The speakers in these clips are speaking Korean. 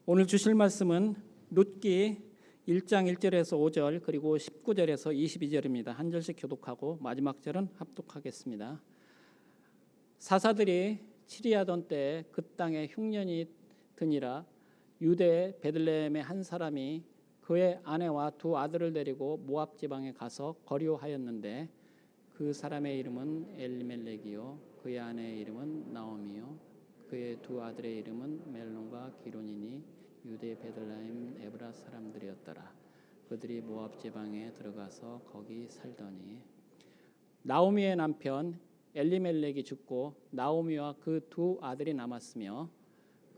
오늘 주실 말씀은 룻기 1장 1절에서 5절 그리고 19절에서 22절입니다. 한 절씩 교독하고 마지막 절은 합독하겠습니다. 사사들이 치리하던 때에 그 땅에 흉년이 드니라. 유대 베들레헴의 한 사람이 그의 아내와 두 아들을 데리고 모압 지방에 가서 거류하였는데 그 사람의 이름은 엘리멜렉이요 그의 아내의 이름은 나오미요 그의 두 아들의 이름은 멜론과 기론이니 유대 베들레헴 에브라 사람들이었더라. 그들이 모압 지방에 들어가서 거기 살더니 나오미의 남편 엘리멜렉이 죽고 나오미와 그 두 아들이 남았으며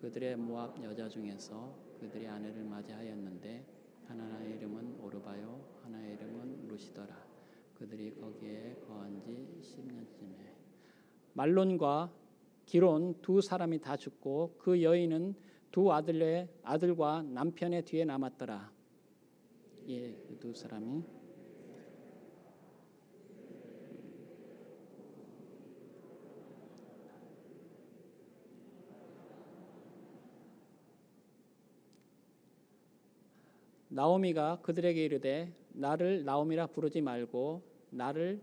그들의 모압 여자 중에서 그들이 아내를 맞이하였는데 하나의 이름은 오르바요 하나의 이름은 루시더라. 그들이 거기에 거한 지 10년쯤에 말론과 기론 두 사람이 다 죽고 그 여인은 두 아들과 남편의 뒤에 남았더라. 예, 그 두 사람이 나오미가 그들에게 이르되 나를 나오미라 부르지 말고 나를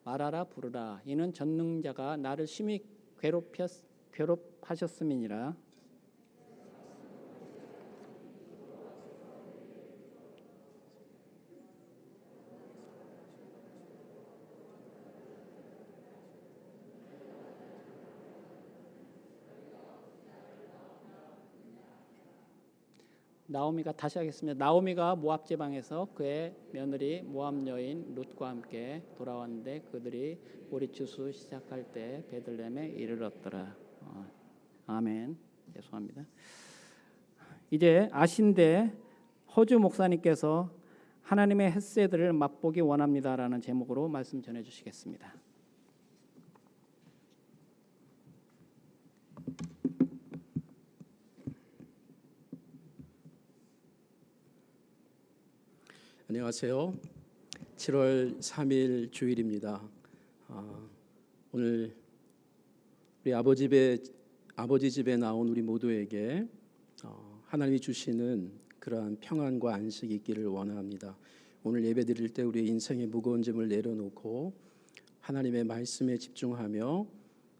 마라라 부르라. 이는 전능자가 나를 심히 괴롭하셨음이니라. 나오미가 다시 하겠습니다. 나오미가 모압 지방에서 그의 며느리 모압 여인 룻과 함께 돌아왔는데 그들이 보리추수 시작할 때 베들레헴에 이르렀더라. 아멘. 죄송합니다. 이제 아신대 허주 목사님께서 하나님의 햇새들을 맛보기 원합니다라는 제목으로 말씀 전해 주시겠습니다. 안녕하세요. 7월 3일 주일입니다. 오늘 우리 아버지 집에 나온 우리 모두에게 하나님이 주시는 그러한 평안과 안식이 있기를 원합니다. 오늘 예배 드릴 때 우리 인생의 무거운 짐을 내려놓고 하나님의 말씀에 집중하며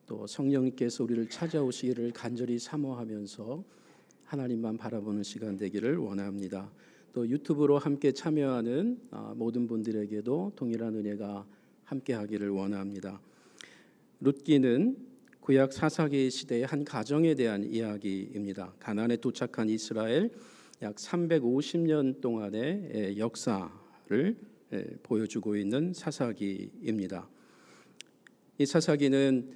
또 성령님께서 우리를 찾아오시기를 간절히 사모하면서 하나님만 바라보는 시간 되기를 원합니다. 또 유튜브로 함께 참여하는 모든 분들에게도 동일한 은혜가 함께하기를 원합니다. 룻기는 구약 사사기 시대의 한 가정에 대한 이야기입니다. 가나안에 도착한 이스라엘 약 350년 동안의 역사를 보여주고 있는 사사기입니다. 이 사사기는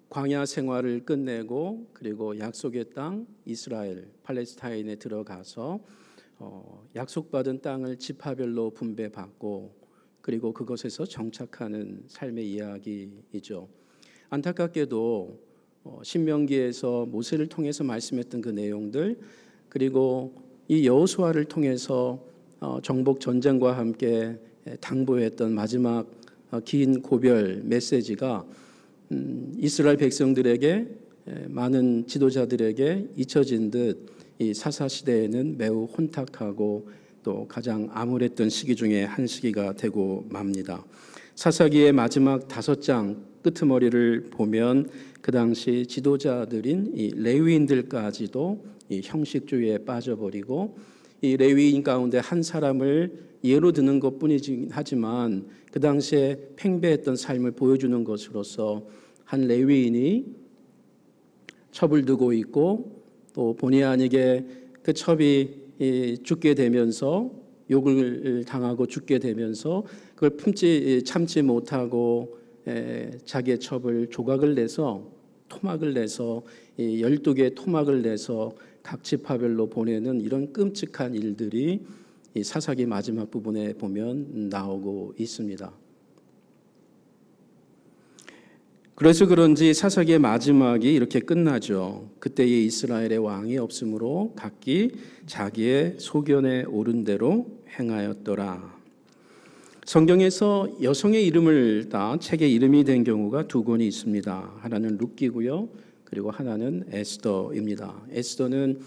광야 생활을 끝내고 그리고 약속의 땅 이스라엘 팔레스타인에 들어가서 약속받은 땅을 지파별로 분배받고 그리고 그것에서 정착하는 삶의 이야기이죠. 안타깝게도 신명기에서 모세를 통해서 말씀했던 그 내용들 그리고 이 여호수아를 통해서 정복 전쟁과 함께 당부했던 마지막 긴 고별 메시지가 이스라엘 백성들에게 많은 지도자들에게 잊혀진 듯 이 사사 시대에는 매우 혼탁하고 또 가장 암울했던 시기 중에 한 시기가 되고 맙니다. 사사기의 마지막 5장 끄트머리를 보면 그 당시 지도자들인 이 레위인들까지도 이 형식주의에 빠져버리고 이 레위인 가운데 한 사람을 예로 드는 것뿐이긴 하지만 그 당시에 팽배했던 삶을 보여주는 것으로서 한 레위인이 첩을 두고 있고 또 본의 아니게 그 첩이 죽게 되면서 욕을 당하고 죽게 되면서 그걸 참지 못하고 자기의 첩을 조각을 내서 토막을 내서 12개의 토막을 내서 각 지파별로 보내는 이런 끔찍한 일들이 이 사사기 마지막 부분에 보면 나오고 있습니다. 그래서 그런지 사사기의 마지막이 이렇게 끝나죠. 그때의 이스라엘의 왕이 없으므로 각기 자기의 소견에 오른 대로 행하였더라. 성경에서 여성의 이름을 따 책의 이름이 된 경우가 두 권이 있습니다. 하나는 룻기고요. 그리고 하나는 에스더입니다. 에스더는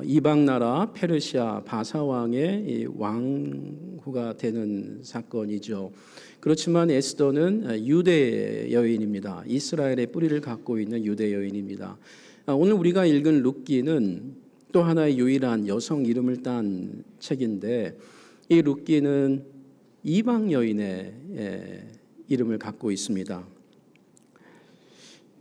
이방 나라 페르시아 바사 왕의 이 왕후가 되는 사건이죠. 그렇지만 에스더는 유대 여인입니다. 이스라엘의 뿌리를 갖고 있는 유대 여인입니다. 오늘 우리가 읽은 룻기는 또 하나의 유일한 여성 이름을 딴 책인데, 이 룻기는 이방 여인의 이름을 갖고 있습니다.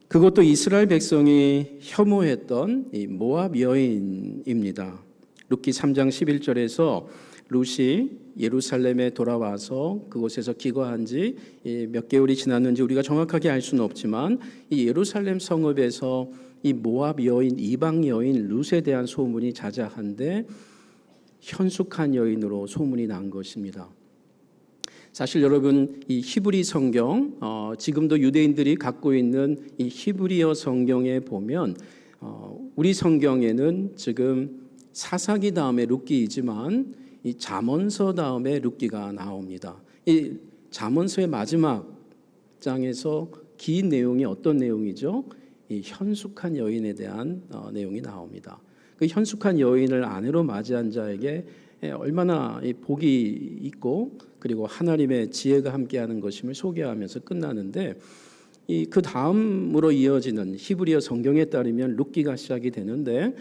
그것도 이스라엘 백성이 혐오했던 이 모압 여인입니다. 룻기 3장 11절에서 룻이 예루살렘에 돌아와서 그곳에서 기거한 지 몇 개월이 지났는지 우리가 정확하게 알 수는 없지만, 이 예루살렘 성읍에서 이 모압 여인, 이방 여인 룻에 대한 소문이 자자한데 현숙한 여인으로 소문이 난 것입니다. 사실 여러분, 이 히브리 성경, 지금도 유대인들이 갖고 있는 이 히브리어 성경에 보면 우리 성경에는 지금 사사기 다음에 룻기이지만 이 잠언서 다음에 룻기가 나옵니다. 이 잠언서의 마지막 장에서 긴 내용이 어떤 내용이죠? 이 현숙한 여인에 대한 내용이 나옵니다. 그 현숙한 여인을 아내로 맞이한 자에게 얼마나 복이 있고 그리고 하나님의 지혜가 함께하는 것임을 소개하면서 끝나는데, 그 다음으로 이어지는 히브리어 성경에 따르면 룻기가 시작이 되는데,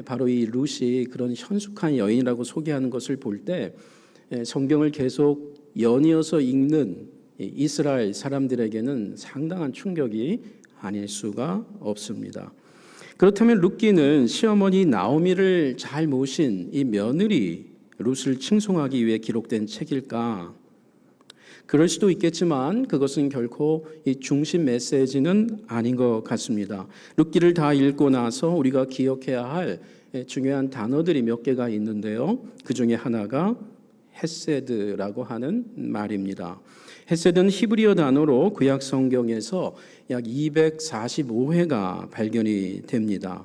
바로 이 룻이 그런 현숙한 여인이라고 소개하는 것을 볼 때 성경을 계속 연이어서 읽는 이스라엘 사람들에게는 상당한 충격이 아닐 수가 없습니다. 그렇다면 룻기는 시어머니 나오미를 잘 모신 이 며느리 룻을 칭송하기 위해 기록된 책일까? 그럴 수도 있겠지만 그것은 결코 이 중심 메시지는 아닌 것 같습니다. 룻기를 다 읽고 나서 우리가 기억해야 할 중요한 단어들이 몇 개가 있는데요. 그 중에 하나가 헤세드라고 하는 말입니다. 헤세드는 히브리어 단어로 구약 성경에서 약 245회가 발견이 됩니다.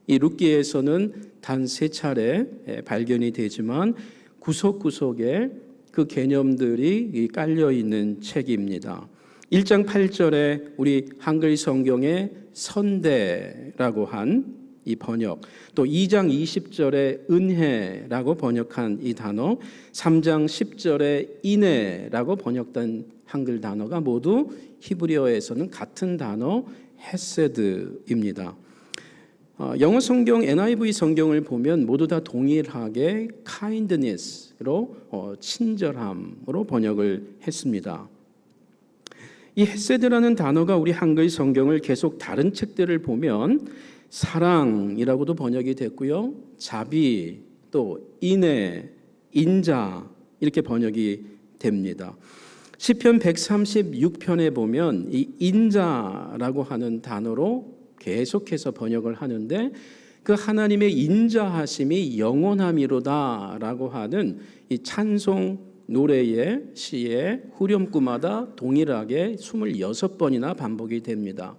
이 룻기에서는 단 3차례 발견이 되지만 구석구석에 그 개념들이 깔려 있는 책입니다. 1장 8절에 우리 한글 성경에 선대라고 한 이 번역, 또 2장 20절에 은혜라고 번역한 이 단어, 3장 10절에 인애라고 번역된 한글 단어가 모두 히브리어에서는 같은 단어 헤세드입니다. 영어 성경 NIV 성경을 보면 모두 다 동일하게 kindness로 친절함으로 번역을 했습니다. 이 헤세드라는 단어가 우리 한글 성경을 계속 다른 책들을 보면 사랑이라고도 번역이 됐고요, 자비, 또 인애, 인자 이렇게 번역이 됩니다. 시편 136편에 보면 이 인자라고 하는 단어로 계속해서 번역을 하는데, 그 하나님의 인자하심이 영원함이로다라고 하는 이 찬송 노래의 시의 후렴구마다 동일하게 26번이나 반복이 됩니다.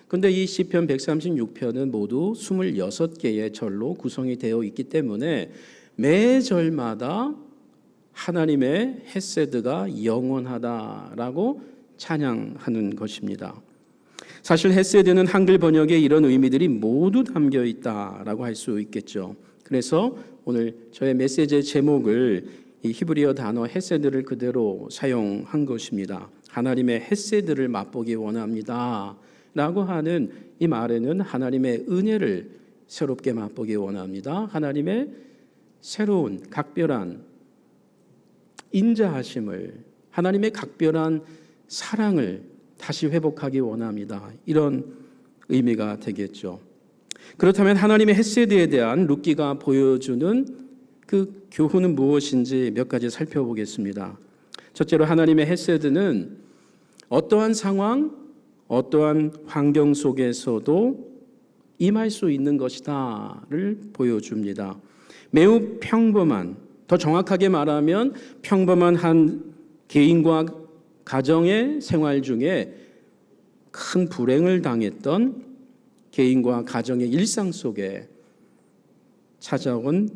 그런데 이 시편 136편은 모두 26개의 절로 구성이 되어 있기 때문에 매 절마다 하나님의 헤세드가 영원하다라고 찬양하는 것입니다. 사실 헤세드는 한글 번역에 이런 의미들이 모두 담겨 있다라고 할 수 있겠죠. 그래서 오늘 저의 메시지의 제목을 이 히브리어 단어 헤세드를 그대로 사용한 것입니다. 하나님의 헤세드를 맛보기 원합니다 라고 하는 이 말에는 하나님의 은혜를 새롭게 맛보기 원합니다. 하나님의 새로운 각별한 인자하심을, 하나님의 각별한 사랑을 다시 회복하기 원합니다. 이런 의미가 되겠죠. 그렇다면 하나님의 헤세드에 대한 룻기가 보여주는 그 교훈은 무엇인지 몇 가지 살펴보겠습니다. 첫째로 하나님의 헤세드는 어떠한 상황, 어떠한 환경 속에서도 임할 수 있는 것이다를 보여줍니다. 매우 평범한, 더 정확하게 말하면 평범한 한 개인과 가정의 생활 중에 큰 불행을 당했던 개인과 가정의 일상 속에 찾아온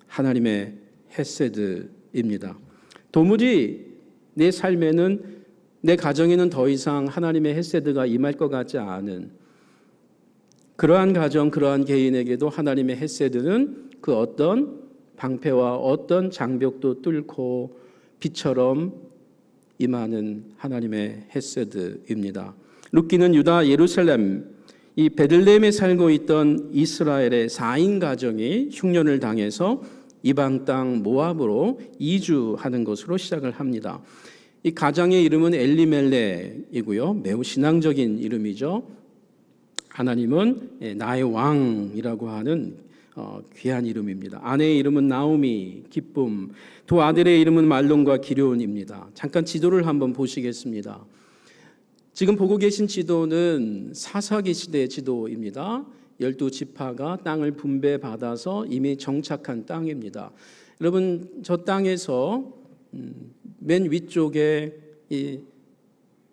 하나님의 헤세드입니다. 도무지 내 삶에는, 내 가정에는 더 이상 하나님의 헤세드가 임할 것 같지 않은 그러한 가정, 그러한 개인에게도 하나님의 헤세드는 그 어떤 방패와 어떤 장벽도 뚫고 빛처럼 임하는 하나님의 헤세드입니다. 룻기는 유다 예루살렘 이 베들레헴에 살고 있던 이스라엘의 4인 가정이 흉년을 당해서 이방 땅 모압으로 이주하는 것으로 시작을 합니다. 이 가장의 이름은 엘리멜렉이고요. 매우 신앙적인 이름이죠. 하나님은 나의 왕이라고 하는 귀한 이름입니다. 아내의 이름은 나오미, 기쁨, 두 아들의 이름은 말론과 기료온입니다. 잠깐 지도를 한번 보시겠습니다. 지금 보고 계신 지도는 사사기 시대의 지도입니다. 12지파가 땅을 분배받아서 이미 정착한 땅입니다. 여러분 저 땅에서 맨 위쪽에 이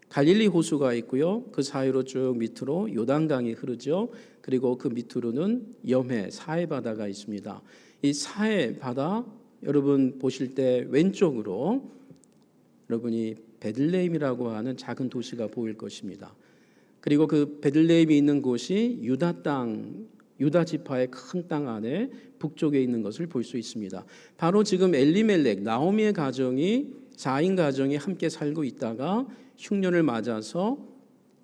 갈릴리 호수가 있고요. 그 사이로 쭉 밑으로 요단강이 흐르죠. 그리고 그 밑으로는 염해 사해 바다가 있습니다. 이 사해 바다 여러분 보실 때 왼쪽으로 여러분이 베들레헴이라고 하는 작은 도시가 보일 것입니다. 그리고 그 베들레헴이 있는 곳이 유다 땅, 유다 지파의 큰 땅 안에 북쪽에 있는 것을 볼 수 있습니다. 바로 지금 엘리멜렉, 나오미의 가정이 4인 가정이 함께 살고 있다가 흉년을 맞아서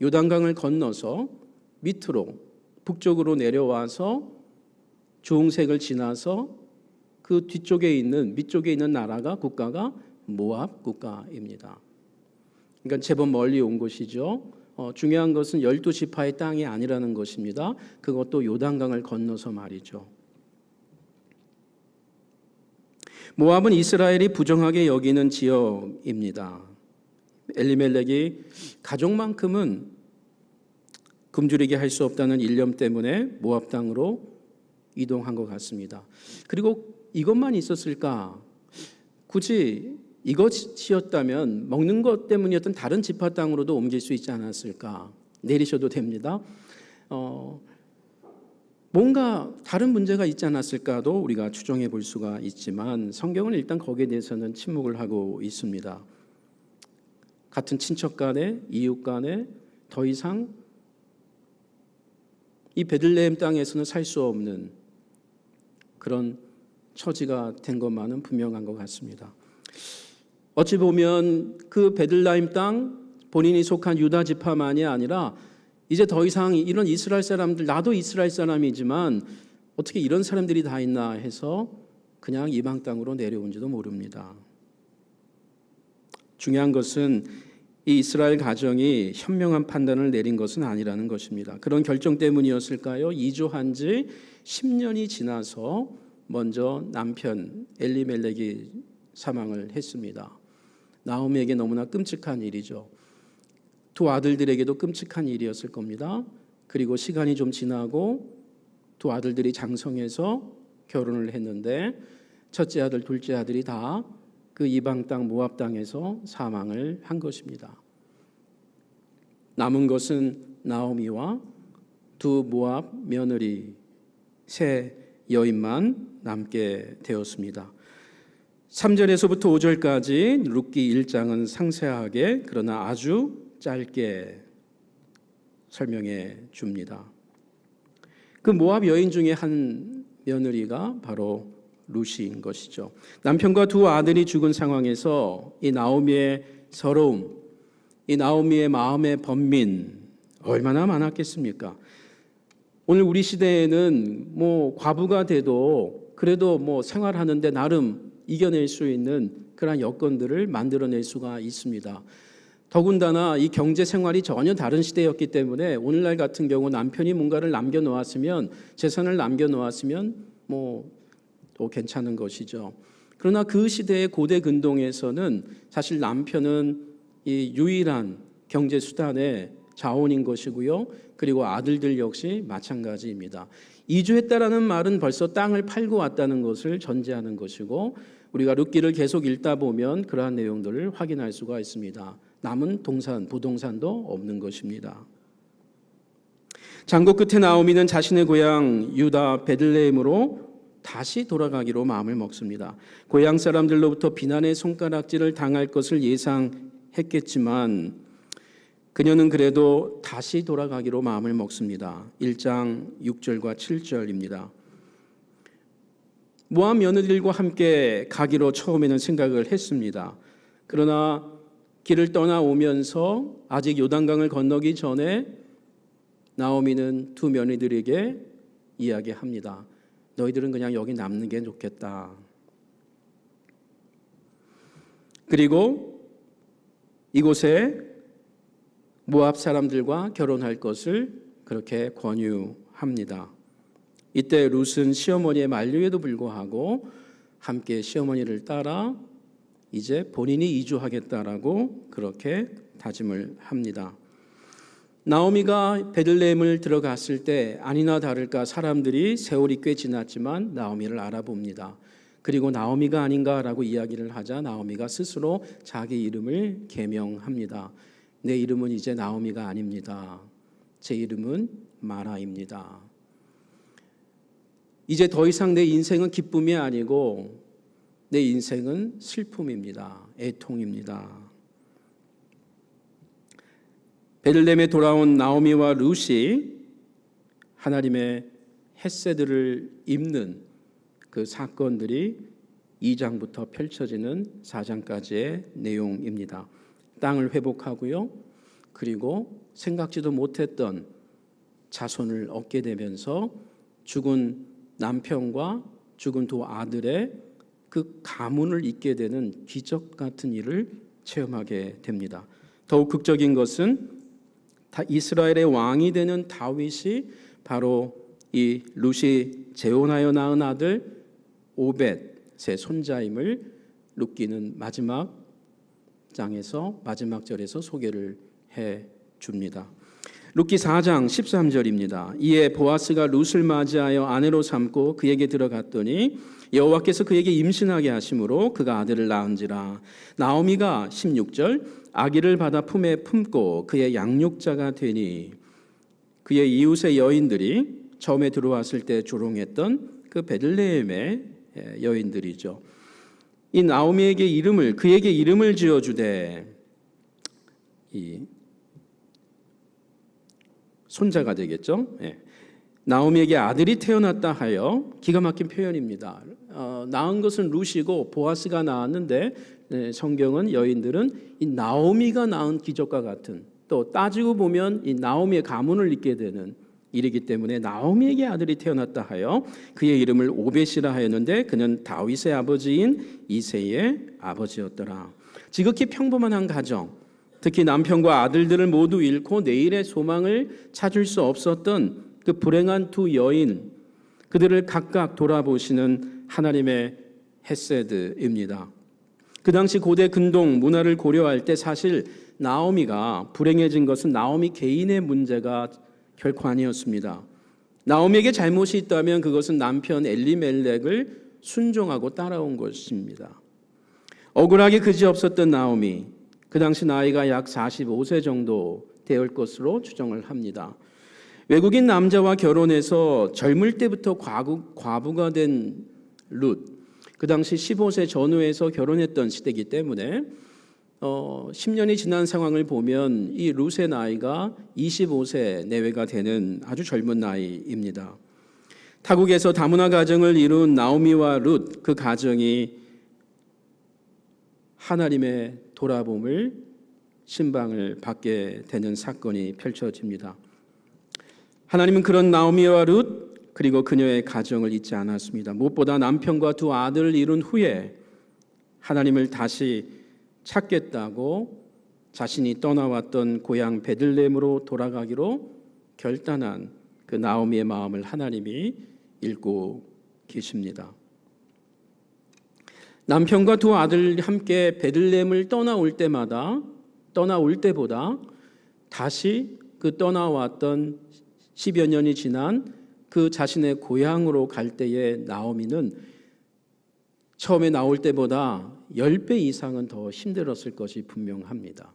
요단강을 건너서 밑으로 북쪽으로 내려와서 주홍색을 지나서 그 뒤쪽에 있는 밑쪽에 있는 나라가 국가가 모압 국가입니다. 그러니까 제법 멀리 온 곳이죠. 중요한 것은 12지파의 땅이 아니라는 것입니다. 그것도 요단강을 건너서 말이죠. 모압은 이스라엘이 부정하게 여기는 지역입니다. 엘리멜렉이 가족만큼은 굶주리게 할 수 없다는 일념 때문에 모압 땅으로 이동한 것 같습니다. 그리고 이것만 있었을까? 굳이 이것이었다면 먹는 것 때문이었던 다른 지파 땅으로도 옮길 수 있지 않았을까? 내리셔도 됩니다. 뭔가 다른 문제가 있지 않았을까도 우리가 추정해 볼 수가 있지만 성경은 일단 거기에 대해서는 침묵을 하고 있습니다. 같은 친척 간에 이웃 간에 더 이상 이 베들레헴 땅에서는 살 수 없는 그런 처지가 된 것만은 분명한 것 같습니다. 어찌 보면 그 베들레헴 땅 본인이 속한 유다 지파만이 아니라 이제 더 이상 이런 이스라엘 사람들, 나도 이스라엘 사람이지만 어떻게 이런 사람들이 다 있나 해서 그냥 이방 땅으로 내려온지도 모릅니다. 중요한 것은 이 이스라엘 가정이 현명한 판단을 내린 것은 아니라는 것입니다. 그런 결정 때문이었을까요? 이주한 지 10년이 지나서 먼저 남편 엘리멜렉이 사망을 했습니다. 나오미에게 너무나 끔찍한 일이죠. 두 아들들에게도 끔찍한 일이었을 겁니다. 그리고 시간이 좀 지나고 두 아들들이 장성해서 결혼을 했는데 첫째 아들, 둘째 아들이 다 그 이방 땅 모압 땅에서 사망을 한 것입니다. 남은 것은 나오미와 두 모압 며느리 세 여인만 남게 되었습니다. 3절에서부터 5절까지 룻기 1장은 상세하게 그러나 아주 짧게 설명해 줍니다. 그 모압 여인 중에 한 며느리가 바로 룻인 것이죠. 남편과 두 아들이 죽은 상황에서 이 나오미의 서러움, 이 나오미의 마음의 번민 얼마나 많았겠습니까? 오늘 우리 시대에는 뭐 과부가 돼도 그래도 뭐 생활하는데 나름 이겨낼 수 있는 그런 여건들을 만들어낼 수가 있습니다. 더군다나 이 경제 생활이 전혀 다른 시대였기 때문에 오늘날 같은 경우 남편이 뭔가를 남겨놓았으면 재산을 남겨놓았으면 뭐 또 괜찮은 것이죠. 그러나 그 시대의 고대 근동에서는 사실 남편은 이 유일한 경제 수단의 자원인 것이고요. 그리고 아들들 역시 마찬가지입니다. 이주했다라는 말은 벌써 땅을 팔고 왔다는 것을 전제하는 것이고 우리가 룻기를 계속 읽다 보면 그러한 내용들을 확인할 수가 있습니다. 남은 동산, 부동산도 없는 것입니다. 장고 끝에 나오미는 자신의 고향 유다 베들레헴으로 다시 돌아가기로 마음을 먹습니다. 고향 사람들로부터 비난의 손가락질을 당할 것을 예상했겠지만 그녀는 그래도 다시 돌아가기로 마음을 먹습니다. 1장 6절과 7절입니다. 모압 며느리들과 함께 가기로 처음에는 생각을 했습니다. 그러나 길을 떠나오면서 아직 요단강을 건너기 전에 나오미는 두 며느리들에게 이야기합니다. 너희들은 그냥 여기 남는 게 좋겠다. 그리고 이곳에 모압 사람들과 결혼할 것을 그렇게 권유합니다. 이때 룻은 시어머니의 만류에도 불구하고 함께 시어머니를 따라 이제 본인이 이주하겠다라고 그렇게 다짐을 합니다. 나오미가 베들레헴을 들어갔을 때 아니나 다를까 사람들이 세월이 꽤 지났지만 나오미를 알아봅니다. 그리고 나오미가 아닌가라고 이야기를 하자 나오미가 스스로 자기 이름을 개명합니다. 내 이름은 이제 나오미가 아닙니다. 제 이름은 마라입니다. 이제 더 이상 내 인생은 기쁨이 아니고 내 인생은 슬픔입니다. 애통입니다. 베들레헴에 돌아온 나오미와 룻이 하나님의 헤세드를 입는 그 사건들이 2장부터 펼쳐지는 4장까지의 내용입니다. 땅을 회복하고요. 그리고 생각지도 못했던 자손을 얻게 되면서 죽은 남편과 죽은 두 아들의 그 가문을 잇게 되는 기적 같은 일을 체험하게 됩니다. 더욱 극적인 것은 이스라엘의 왕이 되는 다윗이 바로 이 룻이 재혼하여 낳은 아들 오벳의 손자임을 룻기는 마지막 장에서 마지막 절에서 소개를 해 줍니다. 룻기 4장 13절입니다. 이에 보아스가 룻을 맞이하여 아내로 삼고 그에게 들어갔더니 여호와께서 그에게 임신하게 하심으로 그가 아들을 낳은지라. 나오미가 16절 아기를 받아 품에 품고 그의 양육자가 되니 그의 이웃의 여인들이 처음에 들어왔을 때 조롱했던 그 베들레헴의 여인들이죠. 이 나오미에게 그에게 이름을 지어주되 이 손자가 되겠죠. 나오미에게 아들이 태어났다 하여 기가 막힌 표현입니다. 낳은 것은 룻이고 보아스가 낳았는데 성경은 여인들은 이 나오미가 낳은 기적과 같은 또 따지고 보면 이 나오미의 가문을 잇게 되는 일이기 때문에 나오미에게 아들이 태어났다 하여 그의 이름을 오벳이라 하였는데 그는 다윗의 아버지인 이새의 아버지였더라. 지극히 평범한 한 가정, 특히 남편과 아들들을 모두 잃고 내일의 소망을 찾을 수 없었던 그 불행한 두 여인, 그들을 각각 돌아보시는 하나님의 헤세드입니다. 그 당시 고대 근동 문화를 고려할 때 사실 나오미가 불행해진 것은 나오미 개인의 문제가 결코 아니었습니다. 나오미에게 잘못이 있다면 그것은 남편 엘리멜렉을 순종하고 따라온 것입니다. 억울하게 그지없었던 나오미, 그 당시 나이가 약 45세 정도 되었을 것으로 추정을 합니다. 외국인 남자와 결혼해서 젊을 때부터 과부가 된 룻, 그 당시 15세 전후에서 결혼했던 시대이기 때문에 10년이 지난 상황을 보면 이 룻의 나이가 25세 내외가 되는 아주 젊은 나이입니다. 타국에서 다문화 가정을 이룬 나오미와 룻, 그 가정이 하나님의 돌아봄을 신방을 받게 되는 사건이 펼쳐집니다. 하나님은 그런 나오미와 룻 그리고 그녀의 가정을 잊지 않았습니다. 무엇보다 남편과 두 아들을 이룬 후에 하나님을 다시 찾겠다고 자신이 떠나왔던 고향 베들레헴으로 돌아가기로 결단한 그 나오미의 마음을 하나님이 읽고 계십니다. 남편과 두 아들 함께 베들레헴을 떠나올 때보다 다시 그 떠나왔던 10여 년이 지난 그 자신의 고향으로 갈 때에 나오미는 처음에 나올 때보다 10배 이상은 더 힘들었을 것이 분명합니다.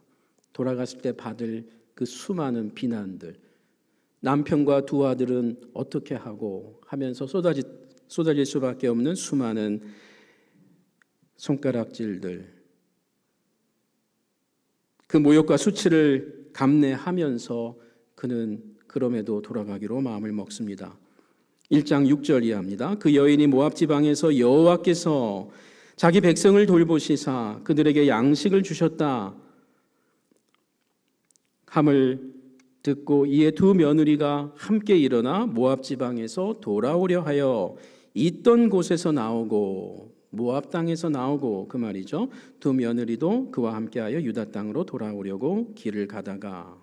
돌아갔을 때 받을 그 수많은 비난들, 남편과 두 아들은 어떻게 하고 하면서 쏟아질 수밖에 없는 수많은 손가락질들, 그 모욕과 수치를 감내하면서 그는 그럼에도 돌아가기로 마음을 먹습니다. 1장 6절 이하입니다. 그 여인이 모압 지방에서 여호와께서 자기 백성을 돌보시사 그들에게 양식을 주셨다 함을 듣고 이에 두 며느리가 함께 일어나 모압 지방에서 돌아오려 하여 있던 곳에서 나오고, 모압 땅에서 나오고 그 말이죠. 두 며느리도 그와 함께하여 유다 땅으로 돌아오려고 길을 가다가.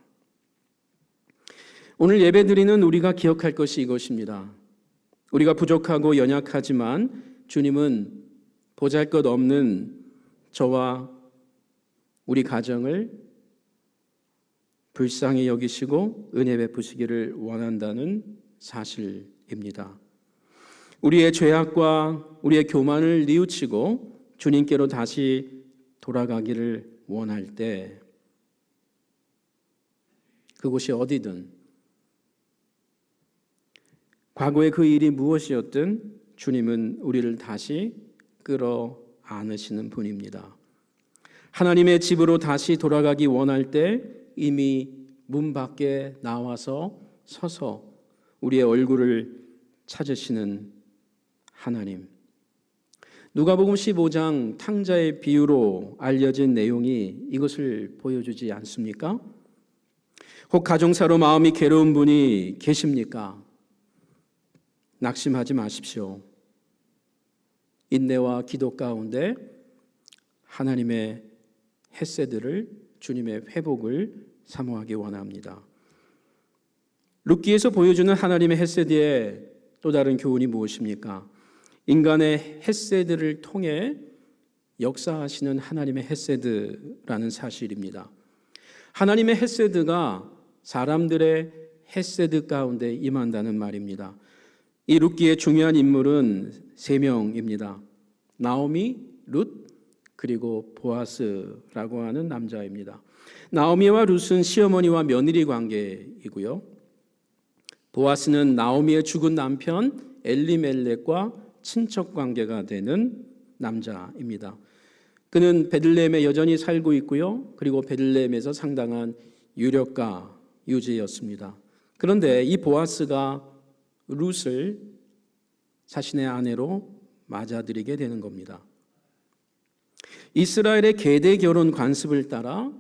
오늘 예배드리는 우리가 기억할 것이 이것입니다. 우리가 부족하고 연약하지만 주님은 보잘것없는 저와 우리 가정을 불쌍히 여기시고 은혜 베푸시기를 원한다는 사실입니다. 우리의 죄악과 우리의 교만을 뉘우치고 주님께로 다시 돌아가기를 원할 때 그곳이 어디든 과거의 그 일이 무엇이었든 주님은 우리를 다시 끌어안으시는 분입니다. 하나님의 집으로 다시 돌아가기 원할 때 이미 문 밖에 나와서 서서 우리의 얼굴을 찾으시는 하나님. 누가복음 15장 탕자의 비유로 알려진 내용이 이것을 보여주지 않습니까? 혹 가정사로 마음이 괴로운 분이 계십니까? 낙심하지 마십시오. 인내와 기도 가운데 하나님의 햇새들을, 주님의 회복을 사모하기 원합니다. 룻기에서 보여주는 하나님의 햇새들의 또 다른 교훈이 무엇입니까? 인간의 햇새들을 통해 역사하시는 하나님의 햇새드라는 사실입니다. 하나님의 햇새드가 사람들의 햇새드 가운데 임한다는 말입니다. 이 룻기의 중요한 인물은 3명입니다. 나오미, 룻, 그리고 보아스라고 하는 남자입니다. 나오미와 룻은 시어머니와 며느리 관계이고요. 보아스는 나오미의 죽은 남편 엘리멜렉과 친척 관계가 되는 남자입니다. 그는 베들레헴에 여전히 살고 있고요. 그리고 베들레헴에서 상당한 유력가 유지였습니다. 그런데 이 보아스가 룻을 자신의 아내로 맞아들이게 되는 겁니다. 이스라엘의 계대 결혼 관습을 따라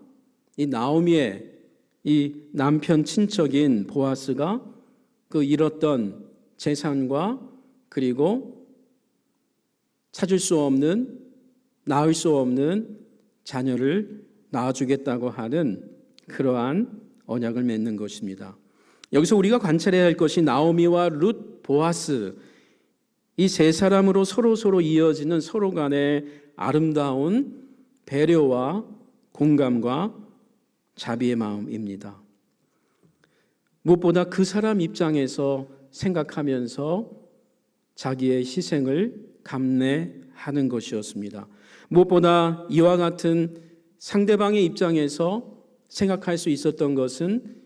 이 나오미의 이 남편 친척인 보아스가 그 잃었던 재산과 그리고 찾을 수 없는, 낳을 수 없는 자녀를 낳아주겠다고 하는 그러한 언약을 맺는 것입니다. 여기서 우리가 관찰해야 할 것이 나오미와 룻, 보아스 이 세 사람으로 서로 이어지는 서로 간의 아름다운 배려와 공감과 자비의 마음입니다. 무엇보다 그 사람 입장에서 생각하면서 자기의 희생을 감내하는 것이었습니다. 무엇보다 이와 같은 상대방의 입장에서 생각할 수 있었던 것은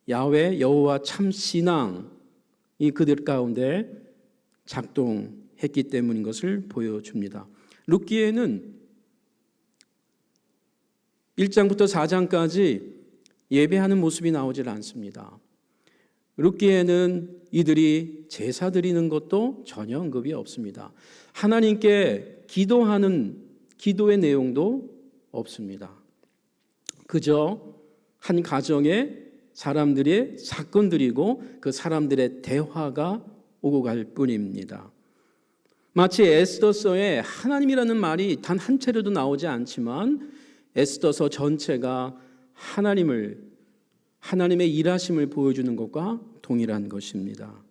야훼 여호와 참 신앙이 그들 가운데 작동했기 때문인 것을 보여줍니다. 룻기에는 1장부터 4장까지 예배하는 모습이 나오질 않습니다. 룻기에는 이들이 제사 드리는 것도 전혀 언급이 없습니다. 하나님께 기도하는 기도의 내용도 없습니다. 그저 한 가정에 사람들의 사건들이고 그 사람들의 대화가 오고 갈 뿐입니다. 마치 에스더서에 하나님이라는 말이 단 한 차례도 나오지 않지만 에스더서 전체가 하나님의 일하심을 보여주는 것과 동일한 것입니다.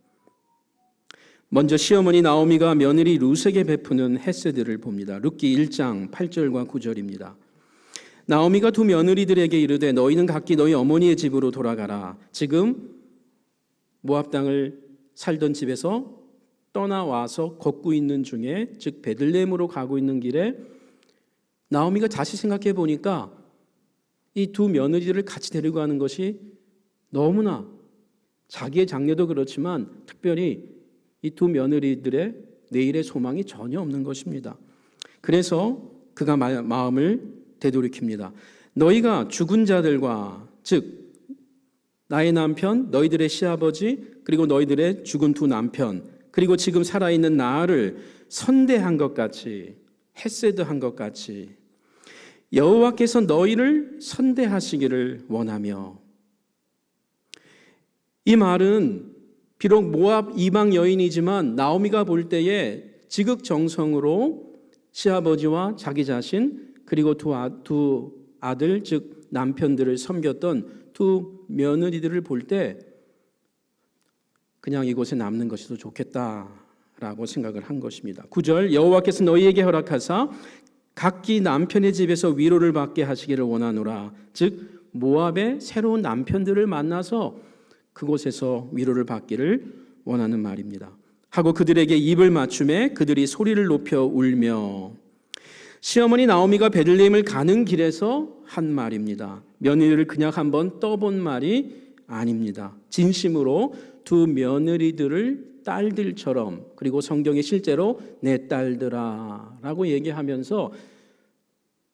먼저 시어머니 나오미가 며느리 룻에게 베푸는 햇새들을 봅니다. 룻기 1장 8절과 9절입니다. 나오미가 두 며느리들에게 이르되 너희는 각기 너희 어머니의 집으로 돌아가라. 지금 모압 땅을 살던 집에서 떠나와서 걷고 있는 중에, 즉 베들레헴으로 가고 있는 길에 나오미가 다시 생각해 보니까 이 두 며느리들을 같이 데리고 가는 것이 너무나 자기의 장녀도 그렇지만 특별히 이 두 며느리들의 내일의 소망이 전혀 없는 것입니다. 그래서 그가 마음을 되돌이킵니다. 너희가 죽은 자들과 즉 나의 남편, 너희들의 시아버지, 그리고 너희들의 죽은 두 남편, 그리고 지금 살아있는 나를 선대한 것 같이, 헤세드한 것 같이 여호와께서 너희를 선대하시기를 원하며. 이 말은 비록 모압 이방 여인이지만 나오미가 볼 때에 지극정성으로 시아버지와 자기 자신 그리고 두 아들 즉 남편들을 섬겼던 두 며느리들을 볼 때 그냥 이곳에 남는 것이 더 좋겠다라고 생각을 한 것입니다. 9절 여호와께서 너희에게 허락하사 각기 남편의 집에서 위로를 받게 하시기를 원하노라. 즉 모압의 새로운 남편들을 만나서 그곳에서 위로를 받기를 원하는 말입니다. 하고 그들에게 입을 맞춤에 그들이 소리를 높여 울며. 시어머니 나오미가 베들레헴을 가는 길에서 한 말입니다. 며느리를 그냥 한번 떠본 말이 아닙니다. 진심으로 두 며느리들을 딸들처럼, 그리고 성경에 실제로 내 딸들아 라고 얘기하면서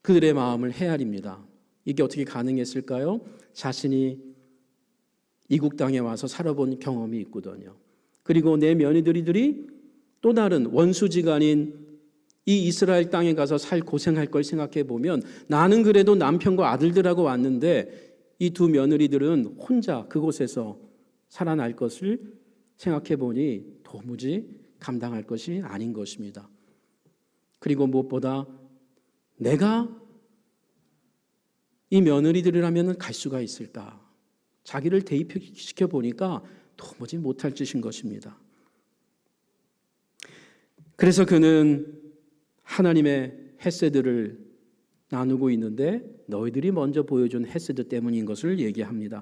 그들의 마음을 헤아립니다. 이게 어떻게 가능했을까요? 자신이 이국 땅에 와서 살아본 경험이 있거든요. 그리고 내 며느리들이 또 다른 원수지간인 이 이스라엘 땅에 가서 살 고생할 걸 생각해 보면 나는 그래도 남편과 아들들하고 왔는데 이 두 며느리들은 혼자 그곳에서 살아날 것을 생각해 보니 도무지 감당할 것이 아닌 것입니다. 그리고 무엇보다 내가 이 며느리들이라면 갈 수가 있을까? 자기를 대입시켜 보니까 도무지 못할 짓인 것입니다. 그래서 그는 하나님의 헤세드를 나누고 있는데 너희들이 먼저 보여준 헤세드 때문인 것을 얘기합니다.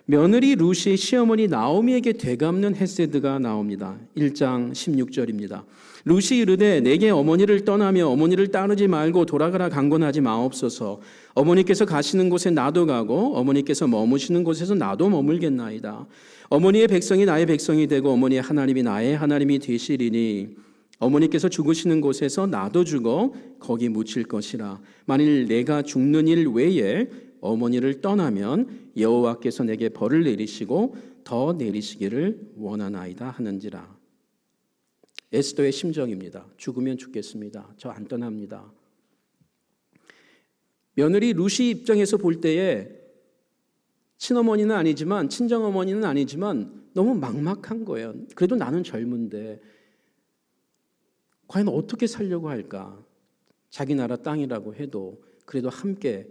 며느리 룻이 시어머니 나오미에게 되갚는 헤세드가 나옵니다. 1장 16절입니다. 룻이 이르되 내게 어머니를 떠나며 어머니를 따르지 말고 돌아가라 강권하지 마옵소서. 어머니께서 가시는 곳에 나도 가고 어머니께서 머무시는 곳에서 나도 머물겠나이다. 어머니의 백성이 나의 백성이 되고 어머니의 하나님이 나의 하나님이 되시리니 어머니께서 죽으시는 곳에서 나도 죽어 거기 묻힐 것이라. 만일 내가 죽는 일 외에 어머니를 떠나면 여호와께서 내게 벌을 내리시고 더 내리시기를 원하나이다 하는지라. 에스더의 심정입니다. 죽으면 죽겠습니다. 저 안 떠납니다. 며느리 룻이 입장에서 볼 때에 친어머니는 아니지만 친정어머니는 아니지만 너무 막막한 거예요. 그래도 나는 젊은데 과연 어떻게 살려고 할까? 자기 나라 땅이라고 해도 그래도 함께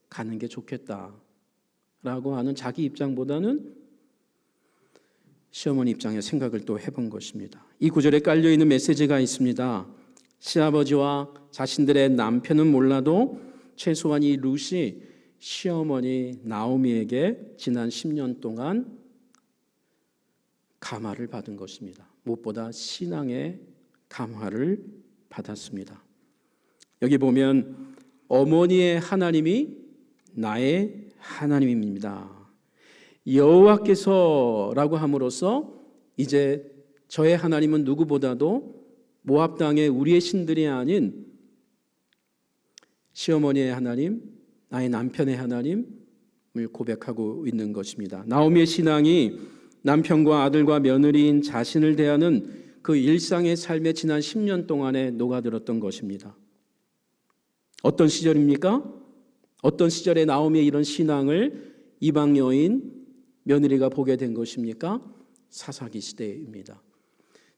가는 게 좋겠다라고 하는 자기 입장보다는 시어머니 입장의 생각을 또 해본 것입니다. 이 구절에 깔려있는 메시지가 있습니다. 시아버지와 자신들의 남편은 몰라도 최소한 이 룻이 시어머니 나오미에게 지난 10년 동안 감화를 받은 것입니다. 무엇보다 신앙의 감화를 받았습니다. 여기 보면 어머니의 하나님이 나의 하나님입니다. 여호와께서라고 함으로써 이제 저의 하나님은 누구보다도 모압 땅의 우리의 신들이 아닌 시어머니의 하나님, 나의 남편의 하나님을 고백하고 있는 것입니다. 나오미의 신앙이 남편과 아들과 며느리인 자신을 대하는 그 일상의 삶에 지난 10년 동안에 녹아들었던 것입니다. 어떤 시절입니까? 어떤 시절에 나오미의 이런 신앙을 이방 여인 며느리가 보게 된 것입니까? 사사기 시대입니다.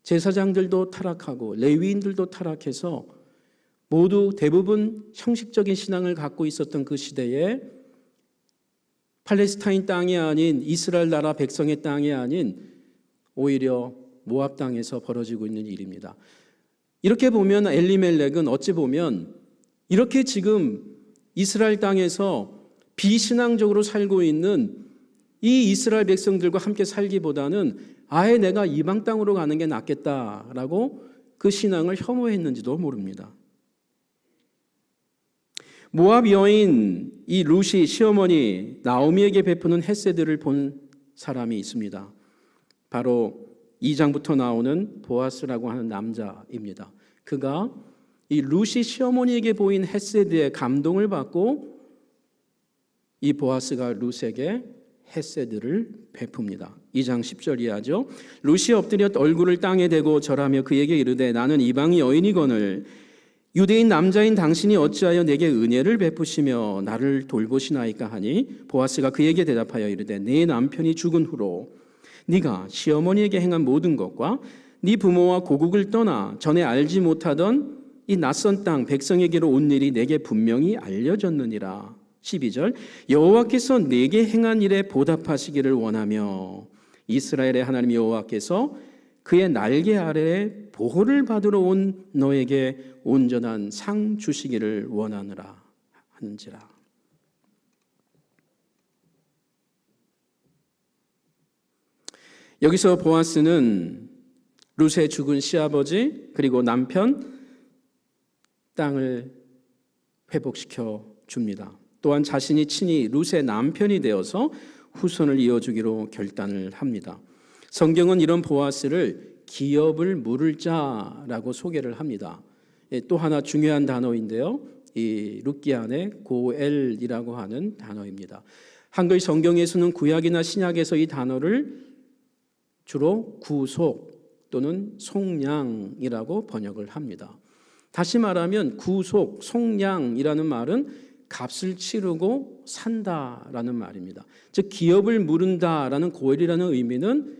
제사장들도 타락하고 레위인들도 타락해서 모두 대부분 형식적인 신앙을 갖고 있었던 그 시대에 팔레스타인 땅이 아닌 이스라엘 나라 백성의 땅이 아닌 오히려 모압 땅에서 벌어지고 있는 일입니다. 이렇게 보면 엘리멜렉은 어찌 보면 이렇게 지금 이스라엘 땅에서 비신앙적으로 살고 있는 이 이스라엘 백성들과 함께 살기보다는 아예 내가 이방 땅으로 가는 게 낫겠다라고 그 신앙을 혐오했는지도 모릅니다. 모압 여인 이 룻이 시어머니 나오미에게 베푸는 헤세드를 본 사람이 있습니다. 바로 2장부터 나오는 보아스라고 하는 남자입니다. 그가 이 룻이 시어머니에게 보인 헤세드에 감동을 받고 이 보아스가 룻에게 헤세드를 베풉니다. 2장 10절 이하죠. 룻이 엎드려 얼굴을 땅에 대고 절하며 그에게 이르되 나는 이방 여인이거늘 유대인 남자인 당신이 어찌하여 내게 은혜를 베푸시며 나를 돌보시나이까 하니 보아스가 그에게 대답하여 이르되 네 남편이 죽은 후로 네가 시어머니에게 행한 모든 것과 네 부모와 고국을 떠나 전에 알지 못하던 이 낯선 땅 백성에게로 온 일이 내게 분명히 알려졌느니라. 12절 여호와께서 내게 행한 일에 보답하시기를 원하며 이스라엘의 하나님 여호와께서 그의 날개 아래에 보호를 받으러 온 너에게 온전한 상 주시기를 원하느라 하는지라. 여기서 보아스는 룻의 죽은 시아버지 그리고 남편 땅을 회복시켜 줍니다. 또한 자신이 친히 룻의 남편이 되어서 후손을 이어주기로 결단을 합니다. 성경은 이런 보아스를 기업을 물을 자라고 소개를 합니다. 또 하나 중요한 단어인데요. 이 룻기안의 고엘이라고 하는 단어입니다. 한글 성경에서는 구약이나 신약에서 이 단어를 주로 구속 또는 속량이라고 번역을 합니다. 다시 말하면 구속, 속량이라는 말은 값을 치르고 산다라는 말입니다. 즉 기업을 물은다라는 고엘이라는 의미는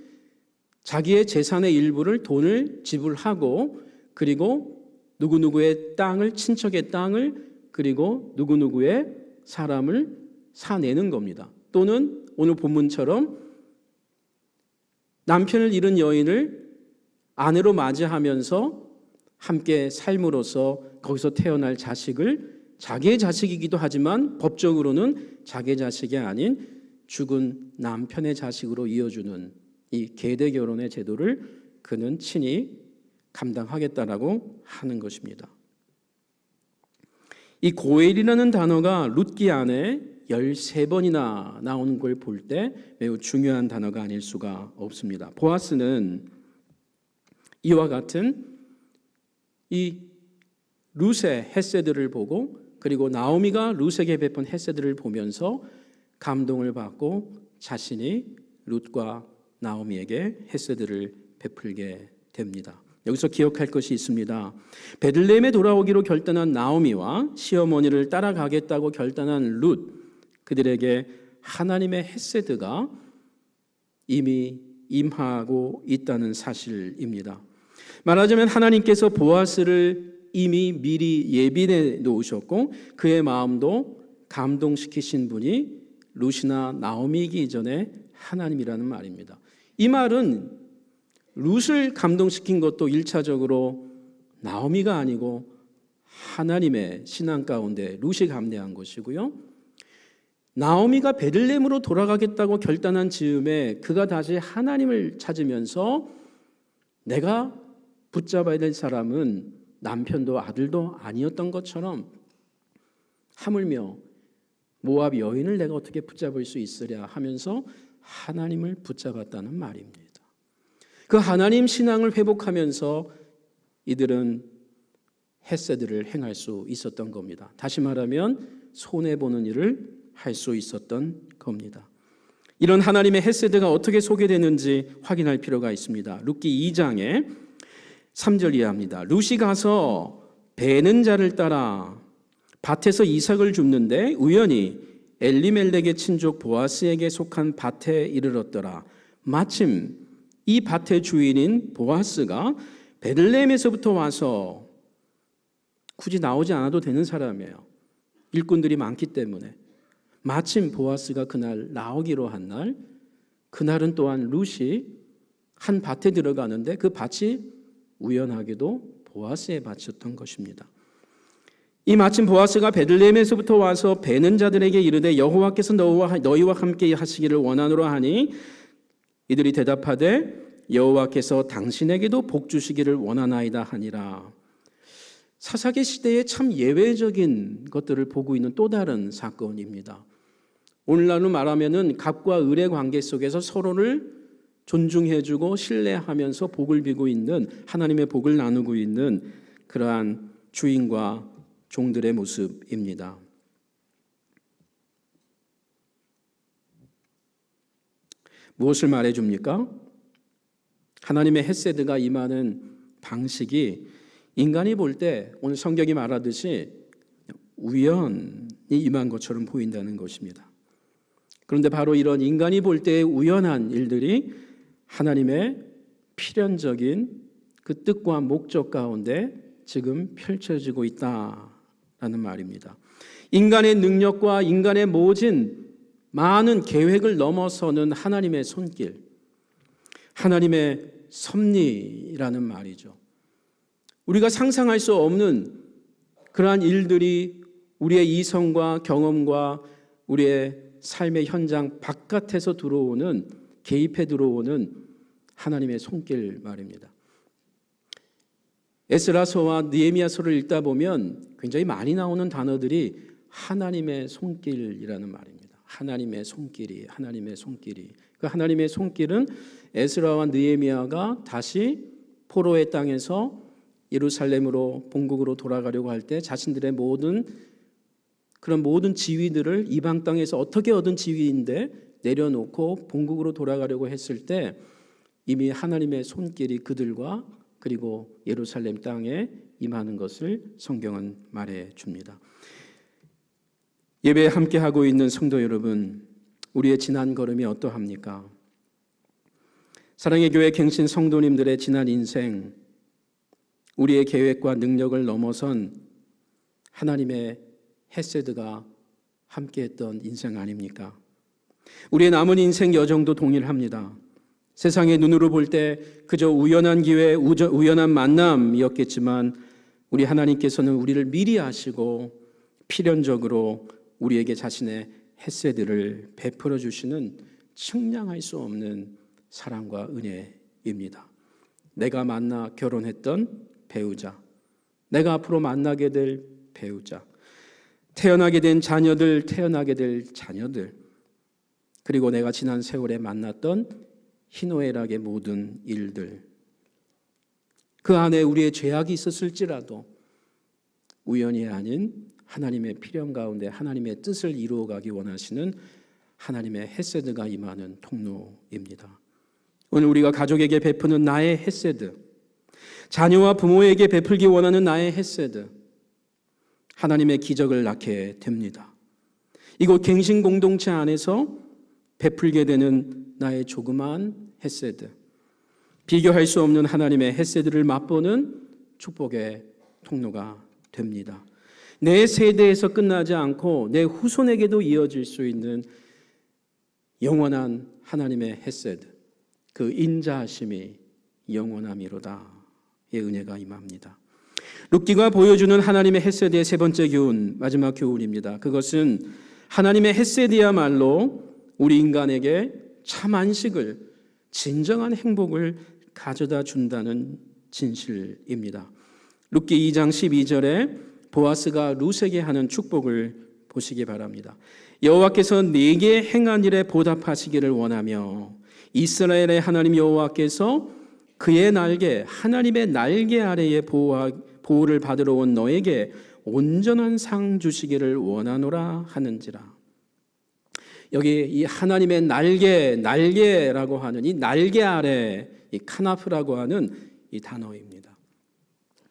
자기의 재산의 일부를 돈을 지불하고 그리고 누구누구의 땅을 친척의 땅을 그리고 누구누구의 사람을 사내는 겁니다. 또는 오늘 본문처럼 남편을 잃은 여인을 아내로 맞이하면서 함께 삶으로써 거기서 태어날 자식을 자기의 자식이기도 하지만 법적으로는 자기의 자식이 아닌 죽은 남편의 자식으로 이어주는 이 계대 결혼의 제도를 그는 친히 감당하겠다라고 하는 것입니다. 이 고엘이라는 단어가 룻기 안에 13번이나 나오는 걸 볼 때 매우 중요한 단어가 아닐 수가 없습니다. 보아스는 이와 같은 이 룻의 헤세드를 보고 그리고 나오미가 룻에게 베푼 헤세드를 보면서 감동을 받고 자신이 룻과 나오미에게 헤세드를 베풀게 됩니다. 여기서 기억할 것이 있습니다. 베들레헴에 돌아오기로 결단한 나오미와 시어머니를 따라가겠다고 결단한 룻, 그들에게 하나님의 헤세드가 이미 임하고 있다는 사실입니다. 말하자면 하나님께서 보아스를 이미 미리 예비해 놓으셨고 그의 마음도 감동시키신 분이 룻이나 나오미이기 이전에 하나님이라는 말입니다. 이 말은 룻을 감동시킨 것도 1차적으로 나오미가 아니고 하나님의 신앙 가운데 룻이 감내한 것이고요. 나오미가 베들레헴으로 돌아가겠다고 결단한 즈음에 그가 다시 하나님을 찾으면서 내가 붙잡아야 될 사람은 남편도 아들도 아니었던 것처럼 하물며 모압 여인을 내가 어떻게 붙잡을 수 있으랴 하면서 하나님을 붙잡았다는 말입니다. 그 하나님 신앙을 회복하면서 이들은 헤세드를 행할 수 있었던 겁니다. 다시 말하면 손해보는 일을 할 수 있었던 겁니다. 이런 하나님의 헤세드가 어떻게 소개되는지 확인할 필요가 있습니다. 룻기 2장에 3절 이하입니다. 룻이 가서 베는 자를 따라 밭에서 이삭을 줍는데 우연히 엘리멜렉의 친족 보아스에게 속한 밭에 이르렀더라. 마침 이 밭의 주인인 보아스가 베들레헴에서부터 와서 굳이 나오지 않아도 되는 사람이에요. 일꾼들이 많기 때문에. 마침 보아스가 그날 나오기로 한 날, 그날은 또한 룻이 한 밭에 들어가는데 그 밭이 우연하게도 보아스의 밭이었던 것입니다. 이 마침 보아스가 베들레헴에서부터 와서 베는 자들에게 이르되 여호와께서 너희와 함께 하시기를 원하노라 하니 이들이 대답하되 여호와께서 당신에게도 복 주시기를 원하나이다 하니라. 사사기 시대에 참 예외적인 것들을 보고 있는 또 다른 사건입니다. 오늘날로 말하면은 갑과 을의 관계 속에서 서로를 존중해주고 신뢰하면서 복을 비고 있는 하나님의 복을 나누고 있는 그러한 주인과 종들의 모습입니다. 무엇을 말해줍니까? 하나님의 헤세드가 임하는 방식이 인간이 볼 때 오늘 성경이 말하듯이 우연히 임한 것처럼 보인다는 것입니다. 그런데 바로 이런 인간이 볼 때의 우연한 일들이 하나님의 필연적인 그 뜻과 목적 가운데 지금 펼쳐지고 있다라는 말입니다. 인간의 능력과 인간의 모진 많은 계획을 넘어서는 하나님의 손길, 하나님의 섭리라는 말이죠. 우리가 상상할 수 없는 그러한 일들이 우리의 이성과 경험과 우리의 삶의 현장 바깥에서 들어오는, 개입해 들어오는 하나님의 손길 말입니다. 에스라서와 느헤미야서를 읽다 보면 굉장히 많이 나오는 단어들이 하나님의 손길이라는 말입니다. 하나님의 손길이, 하나님의 손길이. 그 하나님의 손길은 에스라와 느헤미야가 다시 포로의 땅에서 예루살렘으로 본국으로 돌아가려고 할 때 자신들의 그런 모든 지위들을 이방 땅에서 어떻게 얻은 지위인데 내려놓고 본국으로 돌아가려고 했을 때 이미 하나님의 손길이 그들과 그리고 예루살렘 땅에 임하는 것을 성경은 말해 줍니다. 예배에 함께하고 있는 성도 여러분, 우리의 지난 걸음이 어떠합니까? 사랑의 교회 갱신 성도님들의 지난 인생, 우리의 계획과 능력을 넘어선 하나님의 헤세드가 함께했던 인생 아닙니까? 우리의 남은 인생 여정도 동일합니다. 세상의 눈으로 볼 때 그저 우연한 기회, 우연한 만남이었겠지만 우리 하나님께서는 우리를 미리 아시고 필연적으로 우리에게 자신의 헤세드를 베풀어 주시는 측량할 수 없는 사랑과 은혜입니다. 내가 만나 결혼했던 배우자, 내가 앞으로 만나게 될 배우자, 태어나게 된 자녀들, 태어나게 될 자녀들, 그리고 내가 지난 세월에 만났던 희노애락의 모든 일들, 그 안에 우리의 죄악이 있었을지라도 우연이 아닌 하나님의 필연 가운데 하나님의 뜻을 이루어가기 원하시는 하나님의 헤세드가 임하는 통로입니다. 오늘 우리가 가족에게 베푸는 나의 헤세드, 자녀와 부모에게 베풀기 원하는 나의 헤세드, 하나님의 기적을 낳게 됩니다. 이곳 갱신 공동체 안에서 베풀게 되는 나의 조그마한 헤세드, 비교할 수 없는 하나님의 헤세드를 맛보는 축복의 통로가 됩니다. 내 세대에서 끝나지 않고 내 후손에게도 이어질 수 있는 영원한 하나님의 헤세드, 그 인자하심이 영원함이로다. 의 은혜가 임합니다. 룻기가 보여주는 하나님의 헤세드의 세 번째 교훈, 마지막 교훈입니다. 그것은 하나님의 헤세드야말로 우리 인간에게 참 안식을, 진정한 행복을 가져다 준다는 진실입니다. 룻기 2장 12절에 보아스가 룻에게 하는 축복을 보시기 바랍니다. 여호와께서 네게 행한 일에 보답하시기를 원하며 이스라엘의 하나님 여호와께서 그의 날개, 하나님의 날개 아래에 보호를 받으러 온 너에게 온전한 상 주시기를 원하노라 하는지라. 여기 이 하나님의 날개라고 하는 이 날개 아래, 이 카나프라고 하는 이 단어입니다.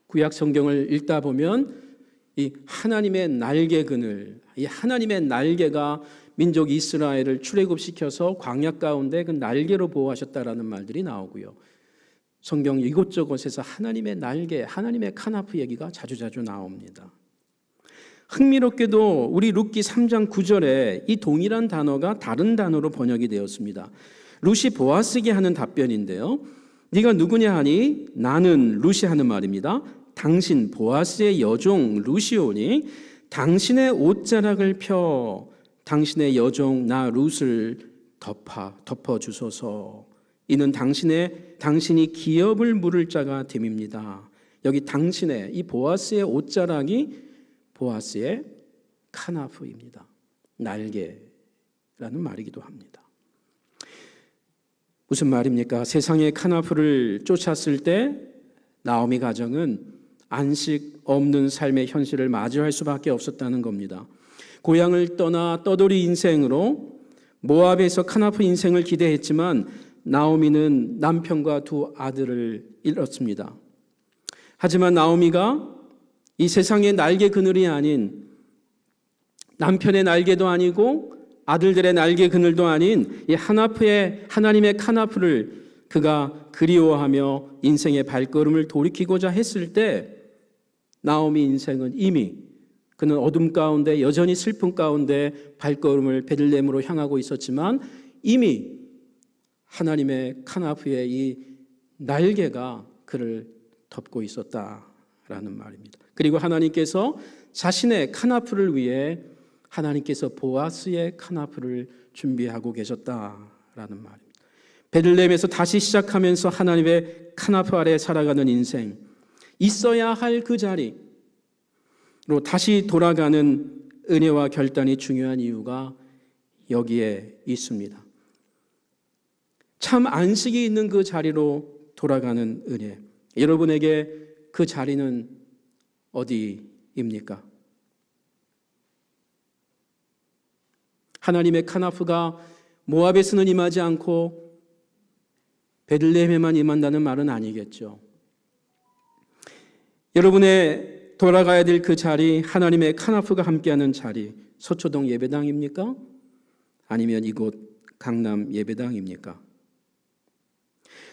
구약 성경을 읽다 보면 이 하나님의 날개 그늘, 이 하나님의 날개가 민족 이스라엘을 출애굽시켜서 광야 가운데 그 날개로 보호하셨다라는 말들이 나오고요. 성경 이곳저곳에서 하나님의 날개, 하나님의 카나프 얘기가 자주자주 나옵니다. 흥미롭게도 우리 룻기 3장 9절에 이 동일한 단어가 다른 단어로 번역이 되었습니다. 룻이 보아스에게 하는 답변인데요. 네가 누구냐 하니 나는 룻이 하는 말입니다. 당신 보아스의 여종 룻이오니 당신의 옷자락을 펴 당신의 여종 나 룻을 덮어주소서. 이는 당신이 기업을 물을 자가 됨입니다. 여기 당신의 이 보아스의 옷자락이 보아스의 카나프입니다. 날개라는 말이기도 합니다. 무슨 말입니까? 세상의 카나프를 쫓았을 때 나오미 가정은 안식 없는 삶의 현실을 마주할 수밖에 없었다는 겁니다. 고향을 떠나 떠돌이 인생으로 모압에서 카나프 인생을 기대했지만 나오미는 남편과 두 아들을 잃었습니다. 하지만 나오미가 이 세상의 날개 그늘이 아닌 남편의 날개도 아니고 아들들의 날개 그늘도 아닌 이 하나님의 카나프를 그가 그리워하며 인생의 발걸음을 돌이키고자 했을 때 나오미 인생은 이미 그는 어둠 가운데 여전히 슬픔 가운데 발걸음을 베들레헴으로 향하고 있었지만 이미 하나님의 카나프의 이 날개가 그를 덮고 있었다라는 말입니다. 그리고 하나님께서 자신의 카나프를 위해 하나님께서 보아스의 카나프를 준비하고 계셨다라는 말입니다. 베들레헴에서 다시 시작하면서 하나님의 카나프 아래 살아가는 인생, 있어야 할 그 자리로 다시 돌아가는 은혜와 결단이 중요한 이유가 여기에 있습니다. 참 안식이 있는 그 자리로 돌아가는 은혜. 여러분에게 그 자리는 어디입니까? 하나님의 카나프가 모압에서는 임하지 않고 베들레헴에만 임한다는 말은 아니겠죠. 여러분의 돌아가야 될 그 자리, 하나님의 카나프가 함께하는 자리, 서초동 예배당입니까? 아니면 이곳 강남 예배당입니까?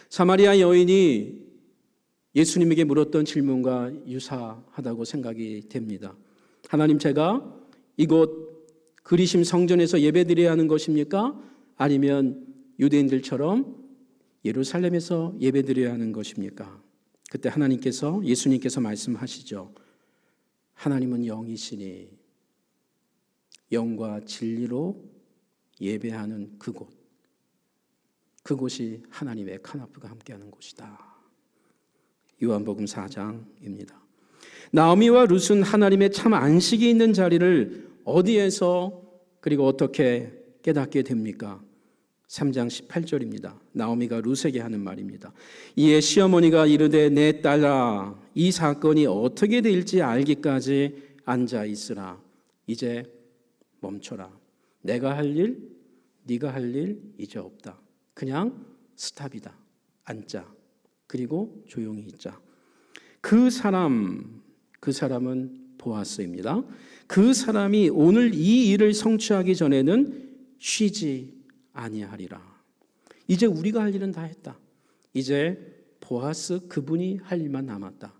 사마리아 여인이 예수님에게 물었던 질문과 유사하다고 생각이 됩니다. 하나님, 제가 이곳 그리심 성전에서 예배드려야 하는 것입니까? 아니면 유대인들처럼 예루살렘에서 예배드려야 하는 것입니까? 그때 예수님께서 말씀하시죠. 하나님은 영이시니 영과 진리로 예배하는 그곳이 하나님의 카나프가 함께하는 곳이다. 요한복음 4장입니다. 나오미와 룻은 하나님의 참 안식이 있는 자리를 어디에서 그리고 어떻게 깨닫게 됩니까? 3장 18절입니다. 나오미가 룻에게 하는 말입니다. 이에 시어머니가 이르되 내 딸아 이 사건이 어떻게 될지 알기까지 앉아 있으라. 이제 멈춰라. 내가 할 일, 네가 할 일 이제 없다. 그냥 스탑이다. 앉자. 그리고 조용히 있자. 그 사람은 보아스입니다. 그 사람이 오늘 이 일을 성취하기 전에는 쉬지 아니하리라. 이제 우리가 할 일은 다 했다. 이제 보아스 그분이 할 일만 남았다.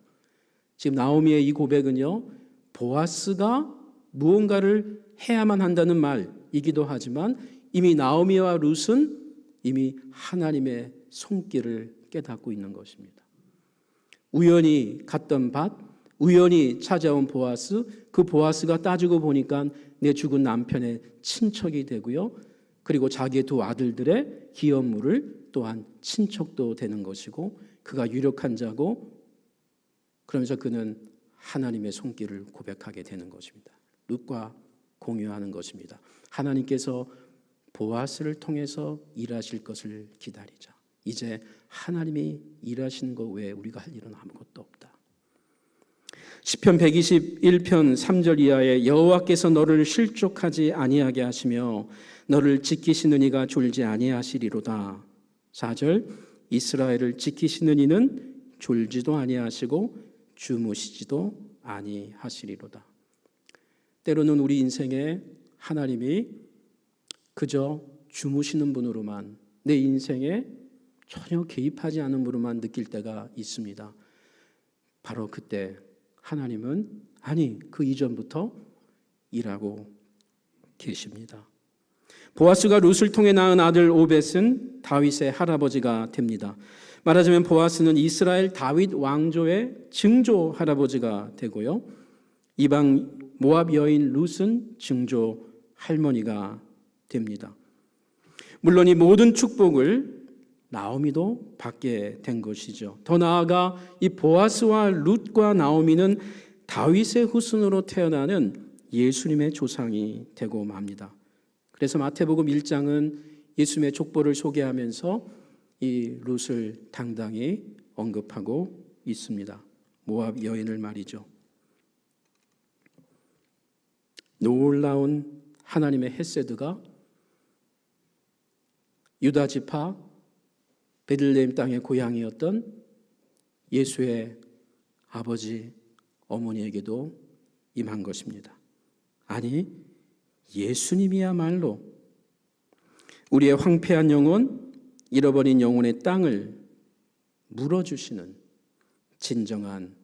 지금 나오미의 이 고백은요, 보아스가 무언가를 해야만 한다는 말이기도 하지만 이미 나오미와 룻은 이미 하나님의 손길을 깨닫고 있는 것입니다. 우연히 갔던 밭, 우연히 찾아온 보아스, 그 보아스가 따지고 보니까 내 죽은 남편의 친척이 되고요. 그리고 자기의 두 아들들의 기업물을 또한 친척도 되는 것이고 그가 유력한 자고 그러면서 그는 하나님의 손길을 고백하게 되는 것입니다. 룻과 공유하는 것입니다. 하나님께서 보아스를 통해서 일하실 것을 기다리자. 이제 하나님이 일하시는 것 외에 우리가 할 일은 아무것도 없다. 시편 121편 3절 이하에 여호와께서 너를 실족하지 아니하게 하시며 너를 지키시는 이가 졸지 아니하시리로다. 4절 이스라엘을 지키시는 이는 졸지도 아니하시고 주무시지도 아니하시리로다. 때로는 우리 인생에 하나님이 그저 주무시는 분으로만, 내 인생에 전혀 개입하지 않은 분으로만 느낄 때가 있습니다. 바로 그때 하나님은 그 이전부터 일하고 계십니다. 보아스가 룻을 통해 낳은 아들 오벳은 다윗의 할아버지가 됩니다. 말하자면 보아스는 이스라엘 다윗 왕조의 증조 할아버지가 되고요. 이방 모압 여인 룻은 증조 할머니가 됩니다. 물론 이 모든 축복을 나오미도 받게 된 것이죠. 더 나아가 이 보아스와 룻과 나오미는 다윗의 후손으로 태어나는 예수님의 조상이 되고 맙니다. 그래서 마태복음 1장은 예수님의 족보를 소개하면서 이 룻을 당당히 언급하고 있습니다. 모압 여인을 말이죠. 놀라운 하나님의 헤세드가 유다 지파 베들레헴 땅의 고향이었던 예수의 아버지 어머니에게도 임한 것입니다. 아니, 예수님이야말로 우리의 황폐한 영혼, 잃어버린 영혼의 땅을 물어주시는 진정한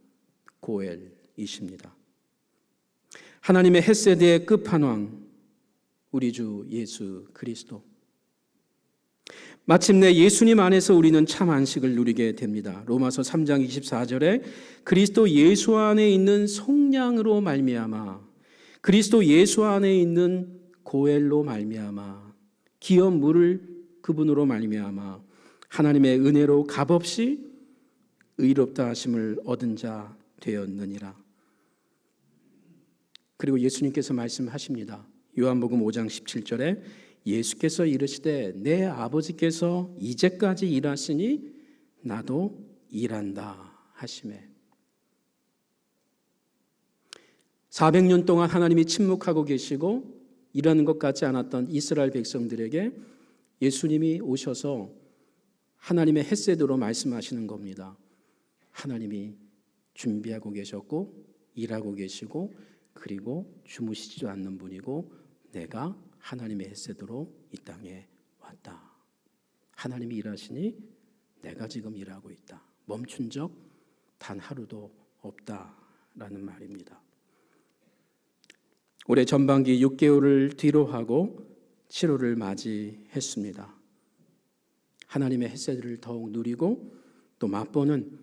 고엘이십니다. 하나님의 헤세드의 끝판왕, 우리 주 예수 그리스도. 마침내 예수님 안에서 우리는 참 안식을 누리게 됩니다. 로마서 3장 24절에 그리스도 예수 안에 있는 속량으로 말미암아, 그리스도 예수 안에 있는 고엘로 말미암아, 기업 물을 그분으로 말미암아 하나님의 은혜로 값없이 의롭다 하심을 얻은 자 되었느니라. 그리고 예수님께서 말씀하십니다. 요한복음 5장 17절에 예수께서 이르시되 내 아버지께서 이제까지 일하시니 나도 일한다 하시매. 400년 동안 하나님이 침묵하고 계시고 일하는 것 같지 않았던 이스라엘 백성들에게 예수님이 오셔서 하나님의 헤세드로 말씀하시는 겁니다. 하나님이 준비하고 계셨고 일하고 계시고 그리고 주무시지도 않는 분이고 내가 하나님의 헤세드로 이 땅에 왔다. 하나님이 일하시니 내가 지금 일하고 있다. 멈춘 적 단 하루도 없다라는 말입니다. 올해 전반기 6개월을 뒤로 하고 7월을 맞이했습니다. 하나님의 헤세드를 더욱 누리고 또 맛보는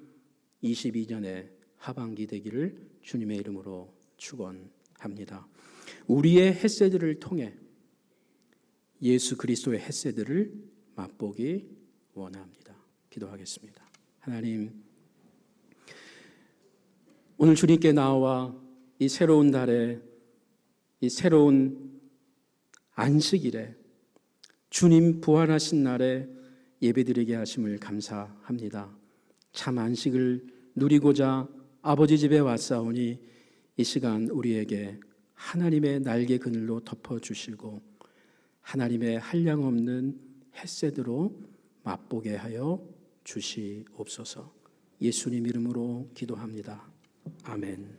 22년의 하반기 되기를 주님의 이름으로 축원합니다. 우리의 헤세드를 통해 예수 그리스도의 헤세드를 맛보기 원합니다. 기도하겠습니다. 하나님, 오늘 주님께 나와 이 새로운 달에 이 새로운 안식일에 주님 부활하신 날에 예배드리게 하심을 감사합니다. 참 안식을 누리고자 아버지 집에 왔사오니 이 시간 우리에게 하나님의 날개 그늘로 덮어주시고 하나님의 한량없는 헤세드로 맛보게 하여 주시옵소서. 예수님 이름으로 기도합니다. 아멘.